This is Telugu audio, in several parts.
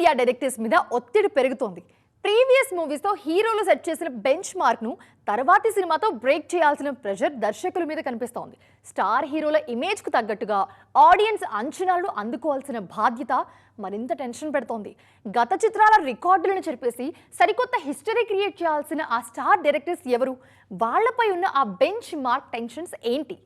ఇండియా డైరెక్టర్స్ మీద ఒత్తిడి పెరుగుతోంది. ప్రీవియస్ మూవీస్ తో హీరోలు సెట్ చేసిన బెంచ్ మార్క్ ను తర్వాతి సినిమాతో బ్రేక్ చేయాల్సిన ప్రెషర్ దర్శకుల మీద కనిపిస్తోంది. స్టార్ హీరోల ఇమేజ్ కు తగ్గట్టుగా ఆడియన్స్ అంచనాలను అందుకోవాల్సిన బాధ్యత మరింత టెన్షన్ పెడుతోంది. గత చిత్రాల రికార్డులను చెరిపేసి సరికొత్త హిస్టరీ క్రియేట్ చేయాల్సిన ఆ స్టార్ డైరెక్టర్స్ ఎవరు? వాళ్లపై ఉన్న ఆ బెంచ్ మార్క్ టెన్షన్స్ ఏంటి?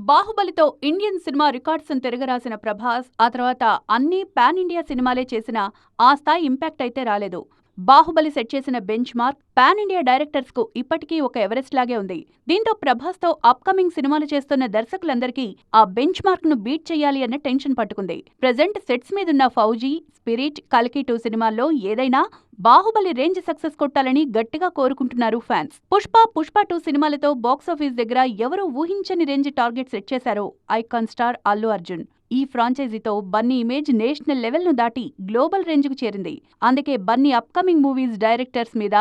బాహుబలితో ఇండియన్ సినిమా రికార్డ్స్ తిరగరాసిన ప్రభాస్ ఆ తర్వాత అన్ని పాన్ ఇండియా సినిమాలే చేసిన ఆ స్థాయి ఇంపాక్ట్ అయితే రాలేదు. బాహుబలి సెట్ చేసిన bench mark pan India directors కు ఇప్పటికీ ఒక ఎవరెస్ట్ లాగే ఉంది. దీంతో ప్రభాస్ తో అప్కమింగ్ సినిమాలు చేస్తున్న దర్శకులందరికీ ఆ బెంచ్ మార్క్ ను బీట్ చేయాలి అన్న టెన్షన్ పట్టుకుంది. ప్రెజెంట్ సెట్స్ మీదున్న ఫౌజీ, స్పిరిట్, కల్కి 2 సినిమాల్లో ఏదైనా బాహుబలి రేంజ్ సక్సెస్ కొట్టాలని గట్టిగా కోరుకుంటున్నారు ఫ్యాన్స్. పుష్ప 2 సినిమాలతో బాక్సాఫీస్ దగ్గర ఎవరూ ఊహించని రేంజ్ టార్గెట్ సెట్ చేశారో ఐకాన్ స్టార్ అల్లు అర్జున్. ఈ ఫ్రాంచైజీతో బన్నీ ఇమేజ్ నేషనల్ లెవెల్ ను దాటి గ్లోబల్ రేంజ్ కు చేరింది. అందుకే బన్నీ అప్కమింగ్ మూవీస్ డైరెక్టర్స్ మీద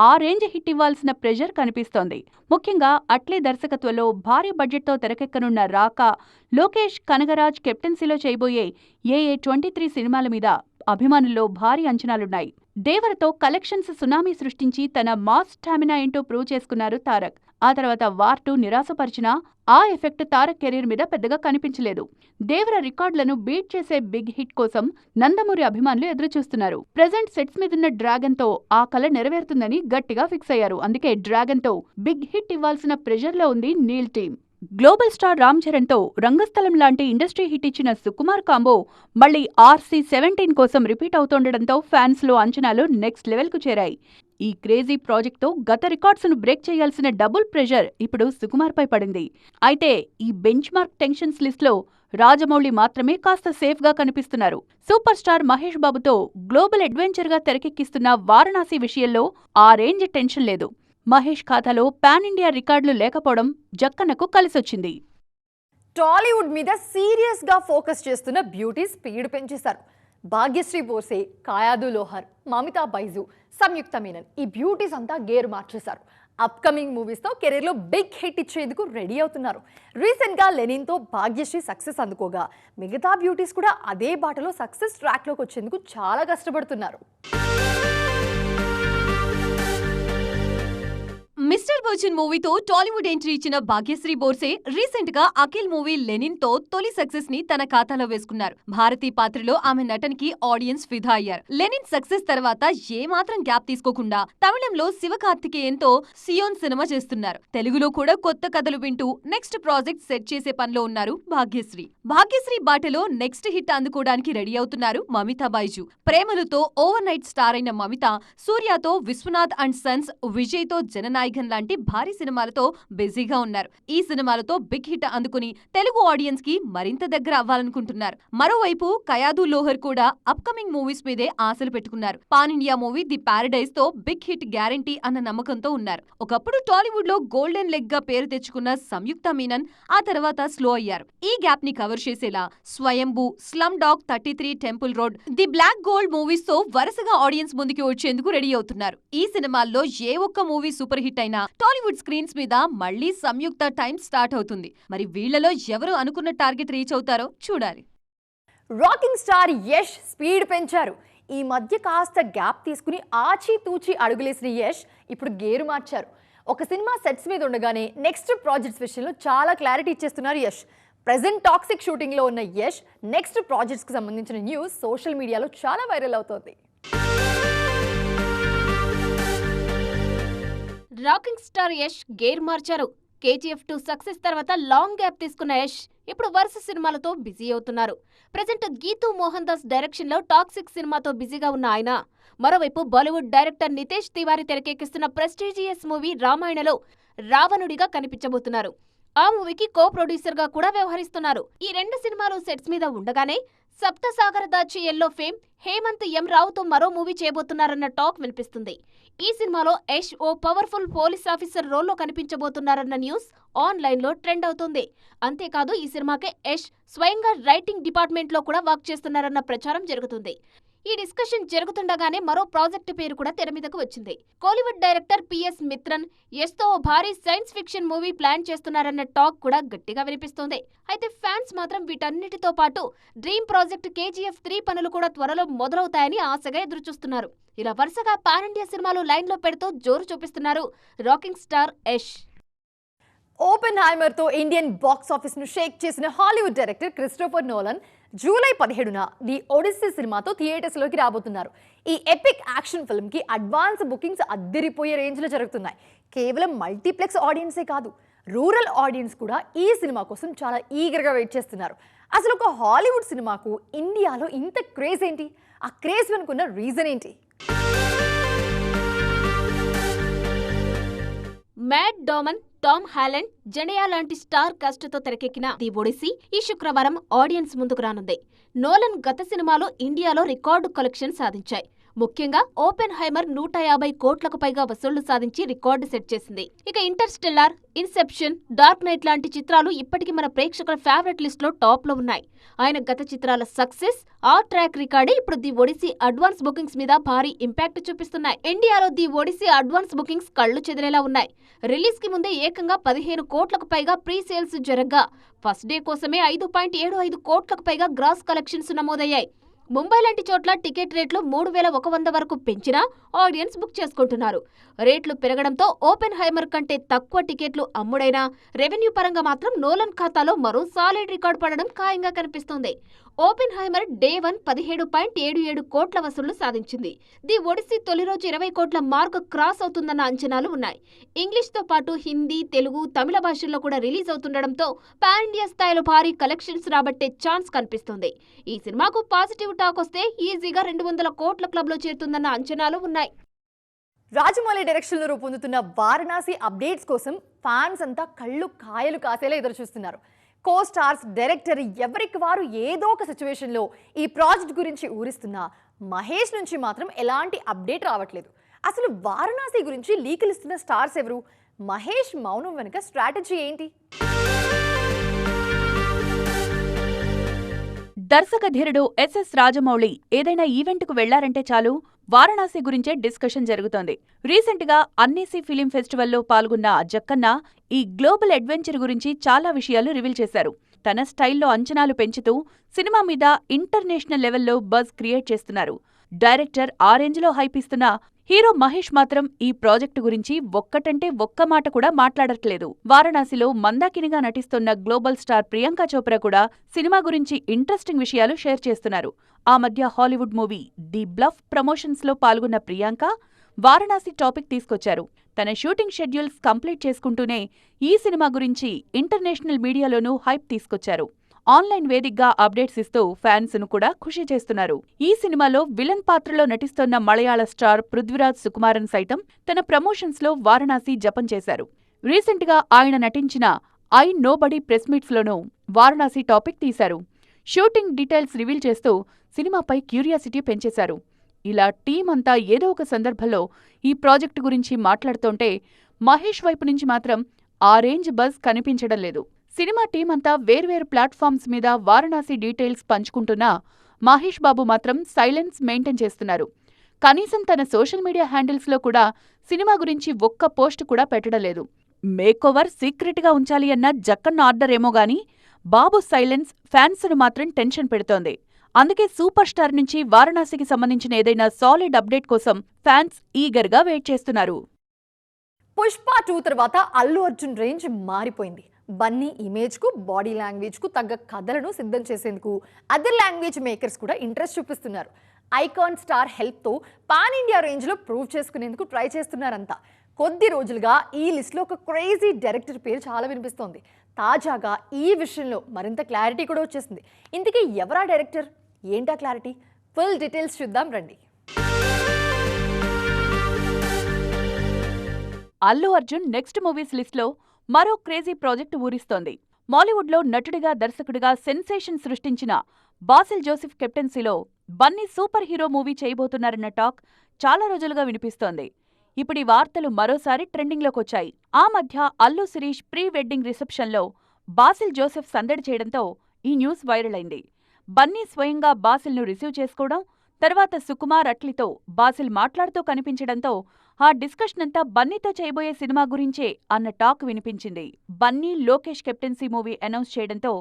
ఆ రేంజ్ హిట్ ఇవ్వాల్సిన ప్రెషర్ కనిపిస్తోంది. ముఖ్యంగా అట్లే దర్శకత్వంలో భారీ బడ్జెట్ తో తెరకెక్కనున్న రాకా, లోకేష్ కనగరాజ్ కెప్టెన్సీలో చేయబోయే AA23 సినిమాల మీద అభిమానుల్లో భారీ అంచనాలున్నాయి. దేవరతో కలెక్షన్స్ సునామీ సృష్టించి తన మాస్ స్టామినా ఏంటో ప్రూవ్ చేసుకున్నారు తారక్. ఆ తర్వాత వార్ 2 నిరాశపరిచినా ఆ ఎఫెక్ట్ తారక్ కెరీర్ మీద పెద్దగా కనిపించలేదు. దేవర రికార్డులను బీట్ చేసే బిగ్ హిట్ కోసం నందమూరి అభిమానులు ఎదురుచూస్తున్నారు. ప్రెజెంట్ సెట్స్ మీదున్న డ్రాగన్ తో ఆ కల నెరవేరుతుందని గట్టిగా ఫిక్స్ అయ్యారు. అందుకే డ్రాగన్ తో బిగ్ హిట్ ఇవ్వాల్సిన ప్రెషర్ లో ఉంది Neel team. Global star Ram Charan తో రంగస్థలం లాంటి ఇండస్ట్రీ హిట్ ఇచ్చిన సుకుమార్ కాంబో మళ్లీ RC-17 కోసం రిపీట్ అవుతుండటంతో ఫ్యాన్స్ లో అంచనాలు నెక్స్ట్ లెవెల్ కు చేరాయి. ఈ క్రేజీ ప్రాజెక్ట్ తో గత రికార్డ్స్ ను బ్రేక్ చేయాల్సిన డబుల్ ప్రెషర్ ఇప్పుడు సుకుమార్ పై పడింది. అయితే ఈ బెంచ్ మార్క్ టెన్షన్స్ లిస్ట్ లో రాజమౌళి మాత్రమే కాస్త సేఫ్ గా కనిపిస్తున్నారు. సూపర్ స్టార్ మహేష్ బాబుతో గ్లోబల్ అడ్వెంచర్ గా తెరకెక్కిస్తున్న వారణాసి విషయంలో ఆ రేంజ్ టెన్షన్ లేదు. మహేష్ ఖాతాలో పాన్ ఇండియా రికార్డులు లేకపోవడం జక్కన్నకు కలిసొచ్చింది. టాలీవుడ్ మీద సీరియస్ గా ఫోకస్ చేస్తున్న బ్యూటీ స్పీడ్ పెంచేశారు. భాగ్యశ్రీ బోర్సే, కాయాదు లోహర్, మమితా బైజు, సంయుక్త మీనన్ ఈ బ్యూటీస్ అంతా గేర్ మార్చేశారు. అప్కమింగ్ మూవీస్ తో కెరీర్ లో బిగ్ హిట్ ఇచ్చేందుకు రెడీ అవుతున్నారు. రీసెంట్ గా లెనిన్ తో భాగ్యశ్రీ సక్సెస్ అందుకోగా మిగతా బ్యూటీస్ కూడా అదే బాటలో సక్సెస్ ట్రాక్ లోకి వచ్చేందుకు చాలా కష్టపడుతున్నారు. మిస్టర్ బచ్చన్ మూవీతో టాలీవుడ్ ఎంట్రీ ఇచ్చిన భాగ్యశ్రీ బోర్సే రీసెంట్ గా అఖిల్ మూవీ లెనిన్ తో తొలి సక్సెస్ ని తన ఖాతాలో వేసుకున్నారు. భారతీ పాత్రలో ఆమె నటనకి ఆడియన్స్ ఫిదా అయ్యారు. లెనిన్ సక్సెస్ తర్వాత ఏమాత్రం గ్యాప్ తీసుకోకుండా తమిళంలో శివకార్తికేయన్ తో సియోన్ సినిమా చేస్తున్నారు. తెలుగులో కూడా కొత్త కథలు వింటూ నెక్స్ట్ ప్రాజెక్ట్ సెట్ చేసే పనిలో ఉన్నారు భాగ్యశ్రీ. భాగ్యశ్రీ బాటలో నెక్స్ట్ హిట్ అందుకోవడానికి రెడీ అవుతున్నారు మమితా బైజు. ప్రేమలతో ఓవర్ నైట్ స్టార్ అయిన మమిత, సూర్యతో విశ్వనాథ్ అండ్ సన్స్, విజయ్ తో జననాయక్ లాంటి భారీ సినిమాలతో బిజీగా ఉన్నారు. ఈ సినిమాలతో బిగ్ హిట్ అందుకుని తెలుగు ఆడియన్స్ కి మరింత దగ్గర అవ్వాలనుకుంటున్నారు. మరోవైపు కయాదు లోహర్ కూడా అప్కమింగ్ మూవీస్ మీదే ఆశలు పెట్టుకున్నారు. Pan India movie the paradise తో బిగ్ హిట్ గ్యారంటీ అన్న నమ్మకంతో ఉన్నారు. ఒకప్పుడు టాలీవుడ్ లో గోల్డెన్ లెగ్ గా పేరు తెచ్చుకున్న సంయుక్త మీనన్ ఆ తర్వాత స్లో అయ్యారు. ఈ గ్యాప్ ని కవర్ చేసేలా Swayambhu, slum dog 33, temple road, the black gold movies తో వరుసగా ఆడియన్స్ ముందుకి వచ్చేందుకు రెడీ అవుతున్నారు. ఈ సినిమాల్లో ఏ ఒక్క మూవీ సూపర్ హిట్ అయినా టాలీవుడ్ స్క్రీన్స్ మీద మళ్లీ సంయుక్త టైం స్టార్ట్ అవుతుంది. మరి వీళ్లలో ఎవరు అనుకున్న టార్గెట్ రీచ్ అవుతారో చూడాలి. రాకింగ్ స్టార్ యష్ స్పీడ్ పెంచారు. ఈ మధ్య కాస్త గ్యాప్ తీసుకుని ఆచితూచి అడుగులేసిన యష్ ఇప్పుడు గేరు మార్చారు. ఒక సినిమా సెట్స్ మీద ఉండగానే నెక్స్ట్ ప్రాజెక్ట్స్ విషయంలో చాలా క్లారిటీ ఇచ్చేస్తున్నారు యష్. ప్రెజెంట్ టాక్సిక్ షూటింగ్ లో ఉన్న యష్ నెక్స్ట్ ప్రాజెక్ట్స్ కి సంబంధించిన న్యూస్ సోషల్ మీడియాలో చాలా వైరల్ అవుతోంది. రాకింగ్ స్టార్ యష్ గేర్ మార్చారు. KGF 2 సక్సెస్ తర్వాత లాంగ్ గ్యాప్ తీసుకున్న యష్ ఇప్పుడు వరుస సినిమాలతో బిజీ అవుతున్నారు. ప్రెజెంట్ గీతూ మోహన్ దాస్ డైరెక్షన్ లో టాక్సిక్ సినిమాతో బిజీగా ఉన్న ఆయన మరోవైపు బాలీవుడ్ డైరెక్టర్ నితేష్ తివారీ తెరకెక్కిస్తున్న ప్రెస్టీజియస్ మూవీ రామాయణలో రావణుడిగా కనిపించబోతున్నారు. ఆ మూవీకి కో ప్రొడ్యూసర్ గా కూడా వ్యవహరిస్తున్నారు. ఈ 2 సినిమాలు సెట్స్ మీద ఉండగానే సప్తసాగర దాచి ఎల్లో ఫేమ్ హేమంత్ ఎం రావుతో మరో మూవీ చేయబోతున్నారన్న టాక్ వినిపిస్తుంది. ఈ సినిమాలో యష్ ఓ పవర్ఫుల్ పోలీస్ ఆఫీసర్ రోల్లో కనిపించబోతున్నారన్న న్యూస్ ఆన్లైన్లో ట్రెండ్ అవుతుంది. అంతేకాదు ఈ సినిమాకే యష్ స్వయంగా రైటింగ్ డిపార్ట్మెంట్లో కూడా వర్క్ చేస్తున్నారన్న ప్రచారం జరుగుతుంది. ఈ డిస్కషన్ జరుగుతుండగానే మరో ప్రాజెక్టు పేరు కూడా తెర మీదకు వచ్చింది. కోలీవుడ్ డైరెక్టర్ పిఎస్ మిత్రన్ యష్తో ఓ భారీ సైన్స్ ఫిక్షన్ మూవీ ప్లాన్ చేస్తున్నారన్న టాక్ కూడా గట్టిగా వినిపిస్తోంది. అయితే ఫ్యాన్స్ మాత్రం వీటన్నిటితో పాటు డ్రీమ్ ప్రాజెక్ట్ KGF 3 పనులు కూడా త్వరలో మొదలవుతాయని ఆశగా ఎదురుచూస్తున్నారు. ఇలా వరుసగా పాన్ ఇండియా సినిమాలు లైన్లో పెడుతూ జోరు చూపిస్తున్నారు రాకింగ్ స్టార్ యష్. ఓపెన్ హైమర్తో ఇండియన్ బాక్స్ ఆఫీస్ను షేక్ చేసిన Hollywood director Christopher Nolan July 17న ది ఒడిస్సీ సినిమాతో థియేటర్స్లోకి రాబోతున్నారు. ఈ ఎపిక్ యాక్షన్ ఫిల్మ్కి అడ్వాన్స్ బుకింగ్స్ అద్దరిపోయే రేంజ్లో జరుగుతున్నాయి. కేవలం మల్టీప్లెక్స్ ఆడియన్సే కాదు, రూరల్ ఆడియన్స్ కూడా ఈ సినిమా కోసం చాలా ఈగర్గా వెయిట్ చేస్తున్నారు. అసలు ఒక హాలీవుడ్ సినిమాకు ఇండియాలో ఇంత క్రేజ్ ఏంటి? ఆ క్రేజ్ వెనుకున్న రీజన్ ఏంటి? మ్యాట్ డామన్, టామ్ హాలండ్, జెండియా లాంటి స్టార్ కాస్ట్తో తెరకెక్కిన ది ఒడిస్సీ ఈ శుక్రవారం ఆడియన్స్ ముందుకు రానుంది. నోలన్ గత సినిమాలు ఇండియాలో రికార్డు కలెక్షన్ సాధించాయి. ముఖ్యంగా ఓపెన్ హైమర్ 150 కోట్లకు పైగా వసూళ్లు సాధించి రికార్డు సెట్ చేసింది. ఇక ఇంటర్స్టెల్లార్, ఇన్సెప్షన్, డార్క్ నైట్ లాంటి చిత్రాలు ఇప్పటికీ మన ప్రేక్షకుల ఫేవరెట్ లిస్ట్ లో టాప్ లో ఉన్నాయి. ఆయన గత చిత్రాల సక్సెస్, ఆ ట్రాక్ రికార్డే ఇప్పుడు ది ఒడిస్సీ అడ్వాన్స్ బుకింగ్స్ మీద భారీ ఇంపాక్ట్ చూపిస్తున్నాయి. ఇండియాలో ది ఒడిస్సీ అడ్వాన్స్ బుకింగ్స్ కళ్లు చెదిరేలా ఉన్నాయి. రిలీజ్ కి ముందే ఏకంగా 15 కోట్లకు పైగా ప్రీ సేల్స్ జరగ్గా ఫస్ట్ డే కోసమే 5.75 కోట్లకు పైగా గ్రాస్ కలెక్షన్స్ నమోదయ్యాయి. ముంబై లాంటి చోట్ల టికెట్ రేట్లు 3100 వరకు పెంచినా ఆడియన్స్ బుక్ చేసుకుంటున్నారు. రేట్లు పెరగడంతో ఓపెన్ హైమర్ కంటే తక్కువ టికెట్లు అమ్ముడైనా రెవెన్యూ పరంగా మాత్రం నోలన్ ఖాతాలో మరో సాలిడ్ రికార్డు పడడం ఖాయంగా కనిపిస్తోంది. ఓపెన్ హైమర్ డే 1 17.77 కోట్ల వసూళ్లు సాధించింది. ది ఒడిస్సీ తొలి రోజు 20 కోట్ల మార్క్ క్రాస్ అవుతుందన్న అంచనాలు ఉన్నాయి. ఇంగ్లీష్తో పాటు హిందీ, తెలుగు, తమిళ భాషల్లో కూడా రిలీజ్ అవుతుండడంతో పాన్ ఇండియా స్థాయిలో భారీ కలెక్షన్స్ రాబట్టే ఛాన్స్ కనిపిస్తోంది. ఈ సినిమాకు పాజిటివ్ టాక్ వస్తే ఈజీగా 200 కోట్ల క్లబ్లో చేరుతుందన్న అంచనాలు ఉన్నాయి. రాజమౌళి డైరెక్షన్లో రూపొందుతున్న వారణాసి అప్డేట్స్ కోసం ఫ్యాన్స్ అంతా కళ్ళు కాయలు కాసేలా ఎదురు చూస్తున్నారు. కో స్టార్స్, డైరెక్టర్ ఎవరికి వారు ఏదో ఒక సిచ్యువేషన్లో ఈ ప్రాజెక్ట్ గురించి ఊరిస్తున్నా మహేష్ నుంచి మాత్రం ఎలాంటి అప్డేట్ రావట్లేదు. అసలు వారణాసి గురించి లీకులు ఇస్తున్న స్టార్స్ ఎవరు? మహేష్ మౌనం వెనుక స్ట్రాటజీ ఏంటి? దర్శకధీరుడు ఎస్ఎస్ రాజమౌళి ఏదైనా ఈవెంట్కు వెళ్లారంటే చాలు వారణాసి గురించే డిస్కషన్ జరుగుతోంది. రీసెంట్ గా అన్నేసి ఫిలిం ఫెస్టివల్లో పాల్గొన్న జక్కన్న ఈ గ్లోబల్ అడ్వెంచర్ గురించి చాలా విషయాలు రివీల్ చేశారు. తన స్టైల్లో అంచనాలు పెంచుతూ సినిమా మీద ఇంటర్నేషనల్ లెవెల్లో బజ్ క్రియేట్ చేస్తున్నారు. డైరెక్టర్ ఆ రేంజ్లో హైప్ ఇస్తున్న హీరో మహేష్ మాత్రం ఈ ప్రాజెక్టు గురించి ఒక్కటంటే ఒక్క మాట కూడా మాట్లాడట్లేదు. వారణాసిలో మందాకినిగా నటిస్తున్న గ్లోబల్ స్టార్ ప్రియాంక చోప్రా కూడా సినిమా గురించి ఇంట్రెస్టింగ్ విషయాలు షేర్ చేస్తున్నారు. ఆ మధ్య హాలీవుడ్ మూవీ ది బ్లఫ్ ప్రమోషన్స్లో పాల్గొన్న ప్రియాంక వారణాసి టాపిక్ తీసుకొచ్చారు. తన షూటింగ్ షెడ్యూల్స్ కంప్లీట్ చేసుకుంటూనే ఈ సినిమా గురించి ఇంటర్నేషనల్ మీడియాలోనూ హైప్ తీసుకొచ్చారు. ఆన్లైన్ వేదికగా అప్డేట్స్ ఇస్తూ ఫ్యాన్స్ ను కూడా ఖుషి చేస్తున్నారు. ఈ సినిమాలో విలన్ పాత్రలో నటిస్తోన్న మలయాళ స్టార్ పృథ్వీరాజ్ సుకుమారన్ సైతం తన ప్రమోషన్స్ లో వారణాసి జపం చేశారు. రీసెంట్ గా ఆయన నటించిన ఐ నోబడీ ప్రెస్ మీట్స్ లోనూ వారణాసి టాపిక్ తీశారు. షూటింగ్ డీటెయిల్స్ రివీల్ చేస్తూ సినిమాపై క్యూరియాసిటీ పెంచేశారు. ఇలా టీం అంతా ఏదో ఒక సందర్భంలో ఈ ప్రాజెక్టు గురించి మాట్లాడుతుంటే మహేష్ వైపు నుంచి మాత్రం ఆ రేంజ్ బజ్ కనిపించడం లేదు. సినిమా టీం అంతా వేర్వేరు ప్లాట్ఫామ్స్ మీద వారణాసి డీటెయిల్స్ పంచుకుంటున్నా మహేష్ బాబు మాత్రం సైలెన్స్ మెయింటైన్ చేస్తున్నారు. కనీసం తన సోషల్ మీడియా హ్యాండిల్స్లో కూడా సినిమా గురించి ఒక్క పోస్ట్ కూడా పెట్టడం లేదు. మేకోవర్ సీక్రెట్గా ఉంచాలి అన్న జక్కన్న ఆర్డర్ ఏమో గానీ బాబు సైలెన్స్ ఫ్యాన్స్ను మాత్రం టెన్షన్ పెడుతోంది. అందుకే సూపర్ స్టార్ నుంచి వారణాసికి సంబంధించిన ఏదైనా సాలిడ్ అప్డేట్ కోసం ఫ్యాన్స్ ఈగర్గా వెయిట్ చేస్తున్నారు. పుష్ప 2 తర్వాత అల్లు అర్జున్ రేంజ్ మారిపోయింది. బన్నీ ఇమేజ్కు, బాడీ లాంగ్వేజ్కు తగ్గ కథలను సిద్ధం చేసేందుకు అదర్ లాంగ్వేజ్ మేకర్స్ కూడా ఇంట్రెస్ట్ చూపిస్తున్నారు. ఐకాన్ స్టార్ హెల్ప్తో పాన్ ఇండియా రేంజ్లో ప్రూవ్ చేసుకునేందుకు ట్రై చేస్తున్నారంతా. కొద్ది రోజులుగా ఈ లిస్ట్లో ఒక క్రేజీ డైరెక్టర్ పేరు చాలా వినిపిస్తోంది. తాజాగా ఈ విషయంలో మరింత క్లారిటీ కూడా వచ్చేసింది. ఇంతకీ ఎవరా డైరెక్టర్, ఏంటా క్లారిటీ? ఫుల్ డీటెయిల్స్ చూద్దాం రండి. అల్లు అర్జున్ నెక్స్ట్ మూవీస్ లిస్ట్లో మరో క్రేజీ ప్రాజెక్ట్ ఊరిస్తోంది. మాలీవుడ్లో నటుడిగా దర్శకుడిగా సెన్సేషన్ సృష్టించిన బాసిల్ జోసెఫ్ కెప్టెన్సీలో బన్నీ సూపర్ హీరో మూవీ చేయబోతున్నారన్న టాక్ చాలా రోజులుగా వినిపిస్తోంది. ఇప్పుడు ఈ వార్తలు మరోసారి ట్రెండింగ్లోకొచ్చాయి. ఆ మధ్య అల్లు శిరీష్ ప్రీ వెడ్డింగ్ రిసెప్షన్లో బాసిల్ జోసెఫ్ సందడి చేయడంతో ఈ న్యూస్ వైరల్ అయింది. బన్నీ స్వయంగా బాసిల్ను రిసీవ్ చేసుకోవడం, తర్వాత సుకుమార్ అట్లితో బాసిల్ మాట్లాడుతూ కనిపించడంతో ఆ డిస్కషన్ అంతా బన్నీతో చేయబోయే సినిమా గురించే అన్న టాక్ వినిపించింది. Bunny Lokesh captaincy movie announce చేయడంతో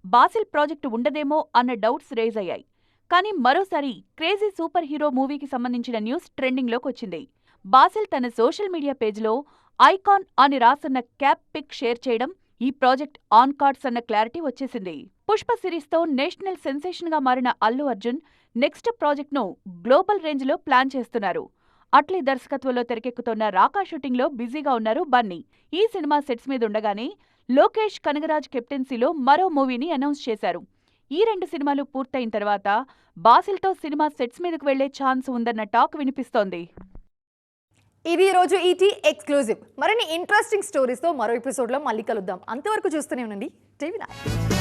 బాసిల్ ప్రాజెక్టు ఉండదేమో అన్న డౌట్స్ రేజ్ అయ్యాయి. కానీ మరోసారి క్రేజీ సూపర్ హీరో మూవీకి సంబంధించిన న్యూస్ ట్రెండింగ్లోకి వచ్చింది. బాసిల్ తన సోషల్ మీడియా పేజ్లో ఐకాన్ అని రాసున్న క్యాప్ పిక్ షేర్ చేయడం, ఈ ప్రాజెక్ట్ ఆన్ కార్డ్స్ అన్న క్లారిటీ వచ్చేసింది. పుష్ప సిరీస్తో నేషనల్ సెన్సేషన్గా మారిన అల్లు అర్జున్ నెక్స్ట్ ప్రాజెక్ట్ను గ్లోబల్ రేంజ్లో ప్లాన్ చేస్తున్నారు. అట్లీ దర్శకత్వంలో తెరకెక్కుతోన్న రాకా షూటింగ్లో బిజీగా ఉన్నారు బన్నీ. ఈ సినిమా సెట్స్ మీద ఉండగానే లోకేష్ కనగరాజ్ కెప్టెన్సీలో మరో మూవీని అనౌన్స్ చేశారు. ఈ 2 సినిమాలు పూర్తయిన తర్వాత బాసిల్తో సినిమా సెట్స్ మీదకు వెళ్లే ఛాన్స్ ఉందన్న టాక్ వినిపిస్తోంది. ఇది ఈరోజు ఈటీ ఎక్స్క్లూజివ్. మరిన్ని ఇంట్రెస్టింగ్ స్టోరీస్తో మరో ఎపిసోడ్లో మళ్ళీ కలుద్దాం. అంతవరకు చూస్తూనే ఉండండి టీవీ9.